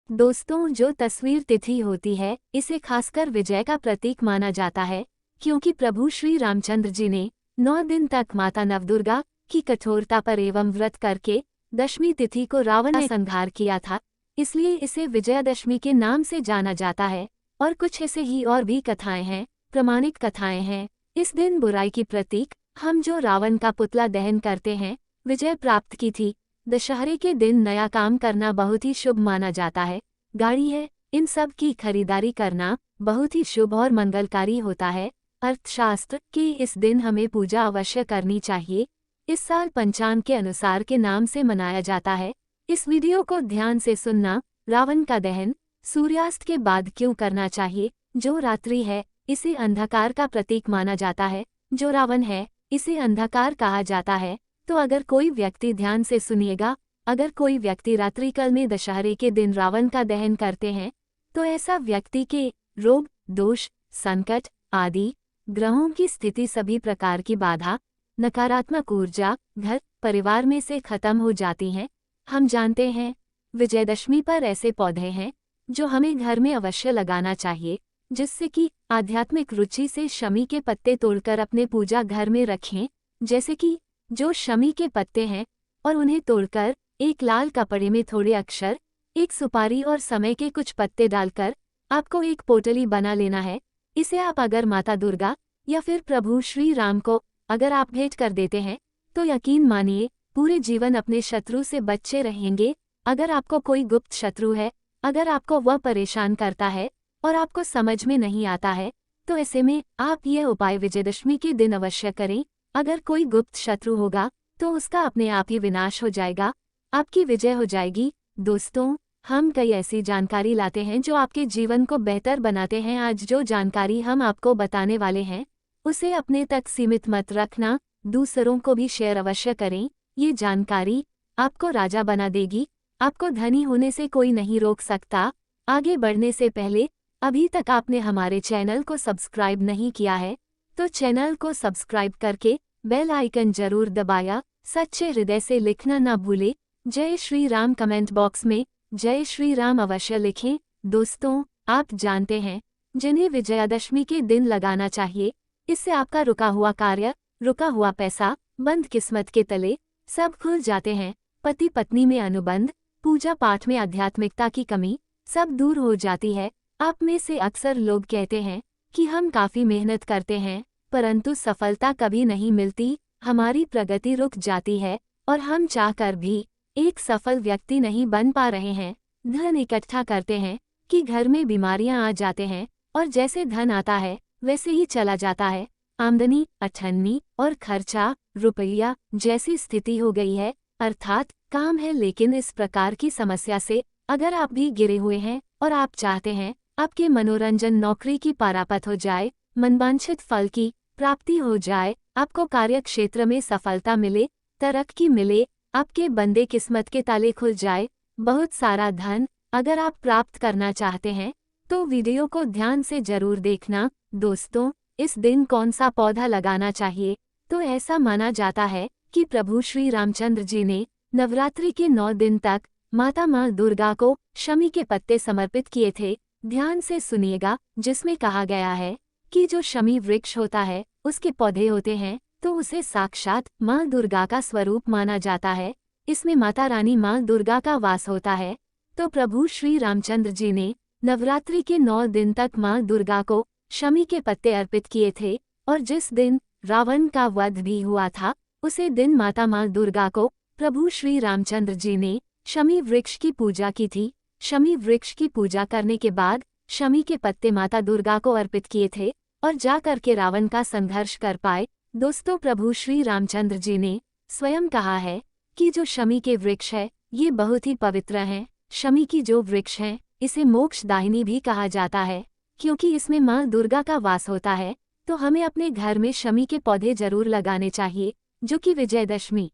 दोस्तों, जो तस्वीर तिथि होती है, इसे खासकर विजय का प्रतीक माना जाता है, क्योंकि प्रभु श्री रामचंद्र जी ने 9 दिन तक माता नवदुर्गा की कठोरता पर एवं व्रत करके दशमी तिथि को रावण ने संहार किया था। इसलिए इसे विजयादशमी के नाम से जाना जाता है। और कुछ ऐसे ही और भी कथाएं हैं, प्रमाणिक कथाएं हैं। इस दिन बुराई की प्रतीक हम जो रावण का पुतला दहन करते हैं, विजय प्राप्त की थी। दशहरे के दिन नया काम करना बहुत ही शुभ माना जाता है। गाड़ी है, इन सब की खरीदारी करना बहुत ही शुभ और मंगलकारी होता है। अर्थशास्त्र के इस दिन हमें पूजा अवश्य करनी चाहिए। इस साल पंचांग के अनुसार के नाम से मनाया जाता है। इस वीडियो को ध्यान से सुनना। रावण का दहन सूर्यास्त के बाद क्यों करना चाहिए? जो रात्रि है, इसे अंधकार का प्रतीक माना जाता है। जो रावण है, इसे अंधकार कहा जाता है। तो अगर कोई व्यक्ति, ध्यान से सुनिएगा, अगर कोई व्यक्ति रात्रिकाल में दशहरे के दिन रावण का दहन करते हैं, तो ऐसा व्यक्ति के रोग, दोष, संकट आदि ग्रहों की स्थिति, सभी प्रकार की बाधा, नकारात्मक ऊर्जा घर परिवार में से खत्म हो जाती हैं। हम जानते हैं विजयदशमी पर ऐसे पौधे हैं जो हमें घर में अवश्य लगाना चाहिए, जिससे कि आध्यात्मिक रुचि से शमी के पत्ते तोड़कर अपने पूजा घर में रखें। जैसे कि जो शमी के पत्ते हैं, और उन्हें तोड़कर एक लाल कपड़े में थोड़े अक्षर, एक सुपारी और समय के कुछ पत्ते डालकर आपको एक पोटली बना लेना है। इसे आप अगर माता दुर्गा या फिर प्रभु श्री राम को अगर आप भेंट कर देते हैं, तो यकीन मानिए पूरे जीवन अपने शत्रु से बचे रहेंगे। अगर आपको कोई गुप्त शत्रु है, अगर आपको वह परेशान करता है और आपको समझ में नहीं आता है, तो ऐसे में आप यह उपाय विजयदशमी के दिन अवश्य करें। अगर कोई गुप्त शत्रु होगा तो उसका अपने आप ही विनाश हो जाएगा, आपकी विजय हो जाएगी। दोस्तों, हम कई ऐसी जानकारी लाते हैं जो आपके जीवन को बेहतर बनाते हैं। आज जो जानकारी हम आपको बताने वाले हैं, उसे अपने तक सीमित मत रखना, दूसरों को भी शेयर अवश्य करें। ये जानकारी आपको राजा बना देगी, आपको धनी होने से कोई नहीं रोक सकता। आगे बढ़ने से पहले अभी तक आपने हमारे चैनल को सब्सक्राइब नहीं किया है, तो चैनल को सब्सक्राइब करके बेल आइकन जरूर दबाया। सच्चे हृदय से लिखना ना भूले। जय श्री राम कमेंट बॉक्स में जय श्री राम अवश्य लिखें। दोस्तों, आप जानते हैं जिन्हें विजयादशमी के दिन लगाना चाहिए, इससे आपका रुका हुआ कार्य, रुका हुआ पैसा, बंद किस्मत के तले सब खुल जाते हैं। पति पत्नी में अनुबंध, पूजा पाठ में आध्यात्मिकता की कमी सब दूर हो जाती है। आप में से अक्सर लोग कहते हैं कि हम काफी मेहनत करते हैं, परंतु सफलता कभी नहीं मिलती, हमारी प्रगति रुक जाती है और हम चाहकर भी एक सफल व्यक्ति नहीं बन पा रहे हैं। धन इकट्ठा करते हैं कि घर में बीमारियां आ जाते हैं, और जैसे धन आता है वैसे ही चला जाता है। आमदनी अठन्नी और खर्चा रुपया जैसी स्थिति हो गई है। अर्थात काम है, लेकिन इस प्रकार की समस्या से अगर आप भी गिरे हुए हैं और आप चाहते हैं आपके मनोरंजन नौकरी की पारापत हो जाए, मनवांछित फल की प्राप्ति हो जाए, आपको कार्य क्षेत्र में सफलता मिले, तरक्की मिले, आपके बंदे किस्मत के ताले खुल जाए, बहुत सारा धन अगर आप प्राप्त करना चाहते हैं, तो वीडियो को ध्यान से जरूर देखना। दोस्तों, इस दिन कौन सा पौधा लगाना चाहिए? तो ऐसा माना जाता है कि प्रभु श्री रामचंद्र जी ने नवरात्रि के 9 दिन तक माँ दुर्गा को शमी के पत्ते समर्पित किए थे। ध्यान से सुनिएगा, जिसमें कहा गया है कि जो शमी वृक्ष होता है, उसके पौधे होते हैं, तो उसे साक्षात माँ दुर्गा का स्वरूप माना जाता है। इसमें माता रानी माँ दुर्गा का वास होता है। तो प्रभु श्री रामचंद्र जी ने नवरात्रि के 9 दिन तक माँ दुर्गा को शमी के पत्ते अर्पित किए थे, और जिस दिन रावण का वध भी हुआ था, उसे दिन माँ दुर्गा को प्रभु श्री रामचंद्र जी ने शमी वृक्ष की पूजा की थी। शमी वृक्ष की पूजा करने के बाद शमी के पत्ते माता दुर्गा को अर्पित किए थे, और जा करके रावण का संघर्ष कर पाए। दोस्तों, प्रभु श्री रामचंद्र जी ने स्वयं कहा है कि जो शमी के वृक्ष है, ये बहुत ही पवित्र हैं। शमी की जो वृक्ष है, इसे मोक्षदायिनी भी कहा जाता है, क्योंकि इसमें माँ दुर्गा का वास होता है। तो हमें अपने घर में शमी के पौधे जरूर लगाने चाहिए, जो कि विजयदशमी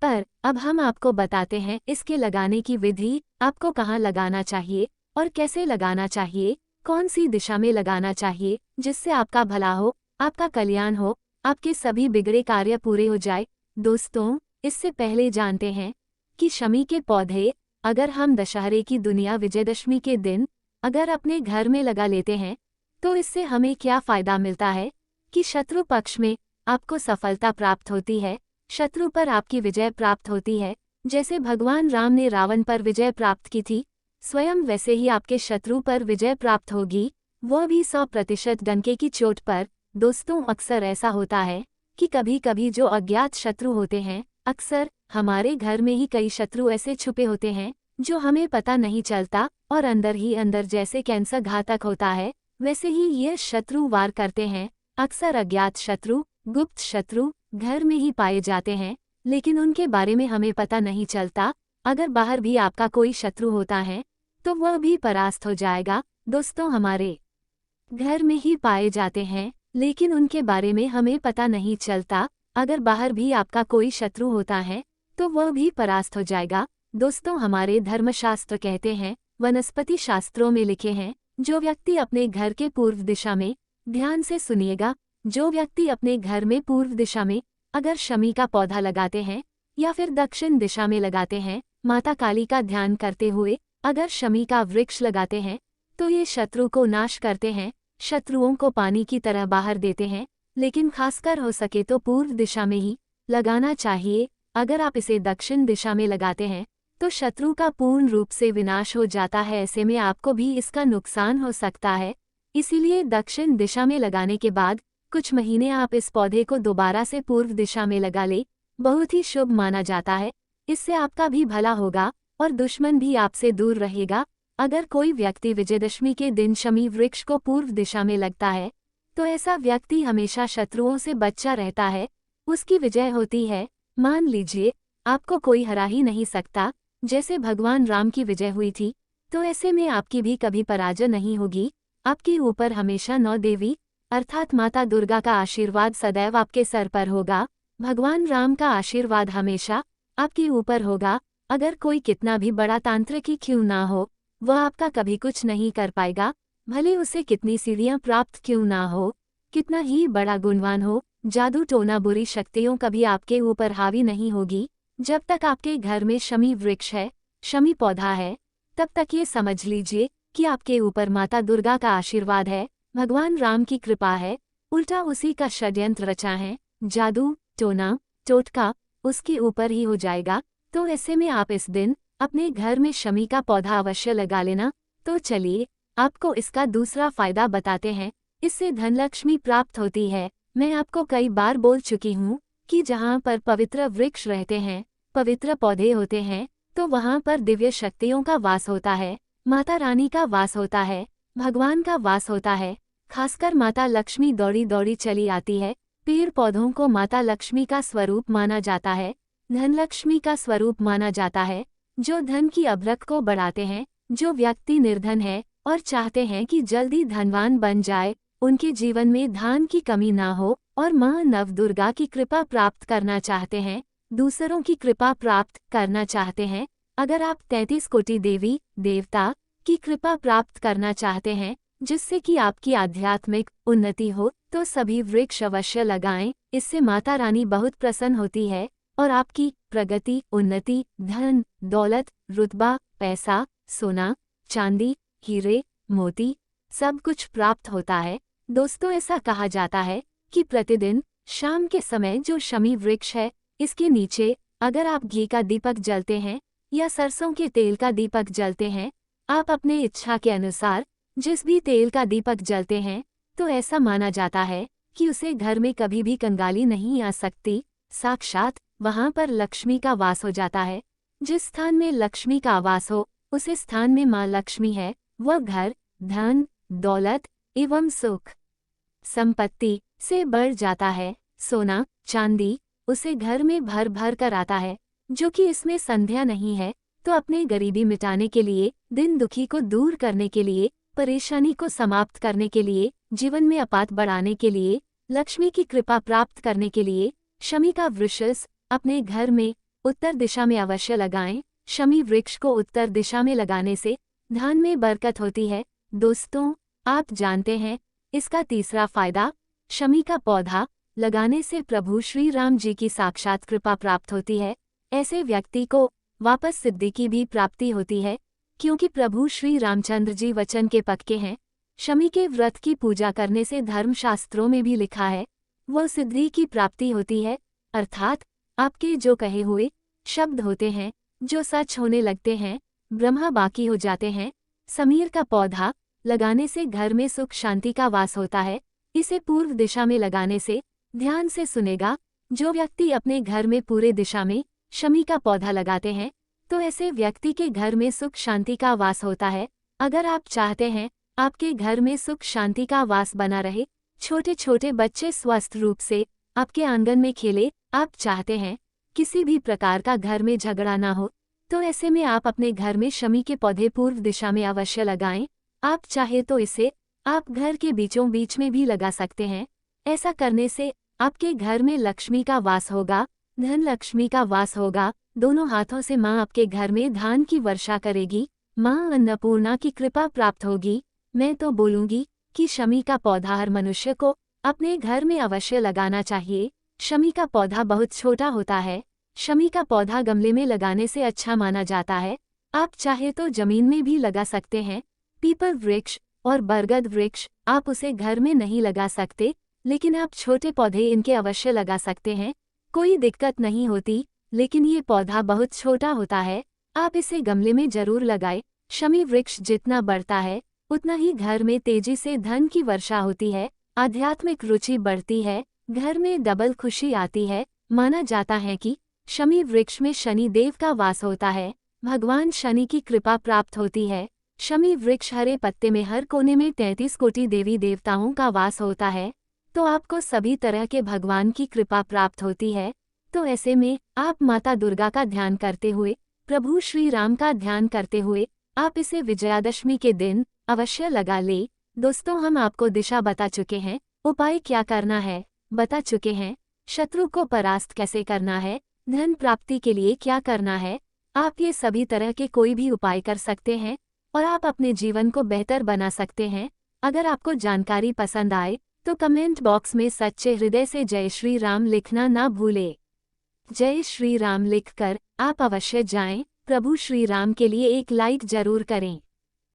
पर अब हम आपको बताते हैं इसके लगाने की विधि, आपको कहाँ लगाना चाहिए और कैसे लगाना चाहिए, कौन सी दिशा में लगाना चाहिए, जिससे आपका भला हो, आपका कल्याण हो, आपके सभी बिगड़े कार्य पूरे हो जाए। दोस्तों, इससे पहले जानते हैं कि शमी के पौधे अगर हम दशहरे की दुनिया विजयदशमी के दिन अगर अपने घर में लगा लेते हैं तो इससे हमें क्या फ़ायदा मिलता है कि शत्रु पक्ष में आपको सफलता प्राप्त होती है, शत्रु पर आपकी विजय प्राप्त होती है। जैसे भगवान राम ने रावण पर विजय प्राप्त की थी, स्वयं वैसे ही आपके शत्रु पर विजय प्राप्त होगी, वो भी 100% डंके की चोट पर। दोस्तों, अक्सर ऐसा होता है कि कभी कभी जो अज्ञात शत्रु होते हैं, अक्सर हमारे घर में ही कई शत्रु ऐसे छुपे होते हैं जो हमें पता नहीं चलता और अंदर ही अंदर जैसे कैंसर घातक होता है वैसे ही ये शत्रु वार करते हैं। अक्सर अज्ञात शत्रु, गुप्त शत्रु घर में ही पाए जाते हैं, लेकिन उनके बारे में हमें पता नहीं चलता। अगर बाहर भी आपका कोई शत्रु होता है तो वह भी परास्त हो जाएगा। दोस्तों, हमारे घर में ही पाए जाते हैं लेकिन उनके बारे में हमें पता नहीं चलता। अगर बाहर भी आपका कोई शत्रु होता है तो वह भी परास्त हो जाएगा। दोस्तों, हमारे धर्मशास्त्र कहते हैं, वनस्पति शास्त्रों में लिखे हैं, जो व्यक्ति अपने घर के पूर्व दिशा में, ध्यान से सुनिएगा, जो व्यक्ति अपने घर में पूर्व दिशा में अगर शमी का पौधा लगाते हैं या फिर दक्षिण दिशा में लगाते हैं, माता काली का ध्यान करते हुए अगर शमी का वृक्ष लगाते हैं तो ये शत्रु को नाश करते हैं, शत्रुओं को पानी की तरह बाहर देते हैं। लेकिन खासकर हो सके तो पूर्व दिशा में ही लगाना चाहिए। अगर आप इसे दक्षिण दिशा में लगाते हैं तो शत्रु का पूर्ण रूप से विनाश हो जाता है, ऐसे में आपको भी इसका नुकसान हो सकता है। इसीलिए दक्षिण दिशा में लगाने के बाद कुछ महीने आप इस पौधे को दोबारा से पूर्व दिशा में लगा ले, बहुत ही शुभ माना जाता है। इससे आपका भी भला होगा और दुश्मन भी आपसे दूर रहेगा। अगर कोई व्यक्ति विजयदशमी के दिन शमी वृक्ष को पूर्व दिशा में लगता है तो ऐसा व्यक्ति हमेशा शत्रुओं से बचा रहता है, उसकी विजय होती है। मान लीजिए आपको कोई हरा ही नहीं सकता, जैसे भगवान राम की विजय हुई थी, तो ऐसे में आपकी भी कभी पराजय नहीं होगी। आपके ऊपर हमेशा 9 देवी अर्थात माता दुर्गा का आशीर्वाद सदैव आपके सर पर होगा। भगवान राम का आशीर्वाद हमेशा आपके ऊपर होगा। अगर कोई कितना भी बड़ा तांत्रिक ही क्यों ना हो, वह आपका कभी कुछ नहीं कर पाएगा, भले उसे कितनी सीढ़ियां प्राप्त क्यों ना हो, कितना ही बड़ा गुणवान हो। जादू टोना बुरी शक्तियों कभी आपके ऊपर हावी नहीं होगी। जब तक आपके घर में शमी वृक्ष है, शमी पौधा है, तब तक ये समझ लीजिए कि आपके ऊपर माता दुर्गा का आशीर्वाद है, भगवान राम की कृपा है। उल्टा उसी का षड्यंत्र रचा है, जादू टोना टोटका उसके ऊपर ही हो जाएगा। तो ऐसे में आप इस दिन अपने घर में शमी का पौधा अवश्य लगा लेना। तो चलिए आपको इसका दूसरा फायदा बताते हैं। इससे धनलक्ष्मी प्राप्त होती है। मैं आपको कई बार बोल चुकी हूँ कि जहाँ पर पवित्र वृक्ष रहते हैं, पवित्र पौधे होते हैं, तो वहाँ पर दिव्य शक्तियों का वास होता है, माता रानी का वास होता है, भगवान का वास होता है। खासकर माता लक्ष्मी दौड़ी दौड़ी चली आती है। पेड़ पौधों को माता लक्ष्मी का स्वरूप माना जाता है, धनलक्ष्मी का स्वरूप माना जाता है, जो धन की अभ्रक को बढ़ाते हैं। जो व्यक्ति निर्धन है और चाहते हैं कि जल्दी धनवान बन जाए, उनके जीवन में धन की कमी ना हो और मां नवदुर्गा की कृपा प्राप्त करना चाहते हैं, दूसरों की कृपा प्राप्त करना चाहते हैं, अगर आप 33 कोटि देवी देवता की कृपा प्राप्त करना चाहते हैं जिससे कि आपकी आध्यात्मिक उन्नति हो, तो सभी वृक्ष अवश्य लगाएं। इससे माता रानी बहुत प्रसन्न होती है और आपकी प्रगति, उन्नति, धन दौलत, रुतबा, पैसा, सोना चांदी, हीरे मोती सब कुछ प्राप्त होता है। दोस्तों, ऐसा कहा जाता है कि प्रतिदिन शाम के समय जो शमी वृक्ष है, इसके नीचे अगर आप घी का दीपक जलते हैं या सरसों के तेल का दीपक जलते हैं, आप अपने इच्छा के अनुसार जिस भी तेल का दीपक जलते हैं, तो ऐसा माना जाता है कि उसे घर में कभी भी कंगाली नहीं आ सकती, साक्षात वहां पर लक्ष्मी का वास हो जाता है। जिस स्थान में लक्ष्मी का वास हो, उस स्थान में मां लक्ष्मी है। वह घर धन दौलत एवं सुख संपत्ति से बढ़ जाता है। सोना चांदी उसे घर में भर भर कर आता है। जो कि इसमें संध्या नहीं है, तो अपने गरीबी मिटाने के लिए, दिन दुखी को दूर करने के लिए, परेशानी को समाप्त करने के लिए, जीवन में अपात बढ़ाने के लिए, लक्ष्मी की कृपा प्राप्त करने के लिए शमी का वृक्ष अपने घर में उत्तर दिशा में अवश्य लगाएं। शमी वृक्ष को उत्तर दिशा में लगाने से धन में बरकत होती है। दोस्तों, आप जानते हैं इसका तीसरा फायदा, शमी का पौधा लगाने से प्रभु श्री राम जी की साक्षात कृपा प्राप्त होती है। ऐसे व्यक्ति को वापस सिद्धि की भी प्राप्ति होती है, क्योंकि प्रभु श्री रामचंद्र जी वचन के पक्के हैं। शमी के व्रत की पूजा करने से धर्मशास्त्रों में भी लिखा है वो सिद्धि की प्राप्ति होती है, अर्थात आपके जो कहे हुए शब्द होते हैं, जो सच होने लगते हैं, ब्रह्मा बाकी हो जाते हैं। समीर का पौधा लगाने से घर में सुख शांति का वास होता है। इसे पूर्व दिशा में लगाने से, ध्यान से सुनेगा, जो व्यक्ति अपने घर में पूरे दिशा में शमी का पौधा लगाते हैं तो ऐसे व्यक्ति के घर में सुख शांति का वास होता है। अगर आप चाहते हैं आपके घर में सुख शांति का वास बना रहे, छोटे छोटे बच्चे स्वस्थ रूप से आपके आंगन में खेले, आप चाहते हैं किसी भी प्रकार का घर में झगड़ा ना हो, तो ऐसे में आप अपने घर में शमी के पौधे पूर्व दिशा में अवश्य लगाएं। आप चाहे तो इसे आप घर के बीचों बीच में भी लगा सकते हैं। ऐसा करने से आपके घर में लक्ष्मी का वास होगा, धन लक्ष्मी का वास होगा। दोनों हाथों से माँ आपके घर में धान की वर्षा करेगी, माँ अन्नपूर्णा की कृपा प्राप्त होगी। मैं तो बोलूंगी कि शमी का पौधा हर मनुष्य को अपने घर में अवश्य लगाना चाहिए। शमी का पौधा बहुत छोटा होता है। शमी का पौधा गमले में लगाने से अच्छा माना जाता है। आप चाहे तो जमीन में भी लगा सकते हैं। पीपल वृक्ष और बरगद वृक्ष आप उसे घर में नहीं लगा सकते, लेकिन आप छोटे पौधे इनके अवश्य लगा सकते हैं, कोई दिक्कत नहीं होती। लेकिन ये पौधा बहुत छोटा होता है, आप इसे गमले में जरूर लगाएं। शमी वृक्ष जितना बढ़ता है उतना ही घर में तेजी से धन की वर्षा होती है, आध्यात्मिक रुचि बढ़ती है, घर में डबल खुशी आती है। माना जाता है कि शमी वृक्ष में शनि देव का वास होता है, भगवान शनि की कृपा प्राप्त होती है। शमी वृक्ष हरे पत्ते में हर कोने में 33 कोटि देवी देवताओं का वास होता है, तो आपको सभी तरह के भगवान की कृपा प्राप्त होती है। तो ऐसे में आप माता दुर्गा का ध्यान करते हुए, प्रभु श्री राम का ध्यान करते हुए आप इसे विजयादशमी के दिन अवश्य लगा ले। दोस्तों, हम आपको दिशा बता चुके हैं, उपाय क्या करना है बता चुके हैं, शत्रु को परास्त कैसे करना है, धन प्राप्ति के लिए क्या करना है। आप ये सभी तरह के कोई भी उपाय कर सकते हैं और आप अपने जीवन को बेहतर बना सकते हैं। अगर आपको जानकारी पसंद आए तो कमेंट बॉक्स में सच्चे हृदय से जय श्री राम लिखना ना भूले। जय श्री राम लिखकर आप अवश्य जाएं। प्रभु श्री राम के लिए एक लाइक जरूर करें।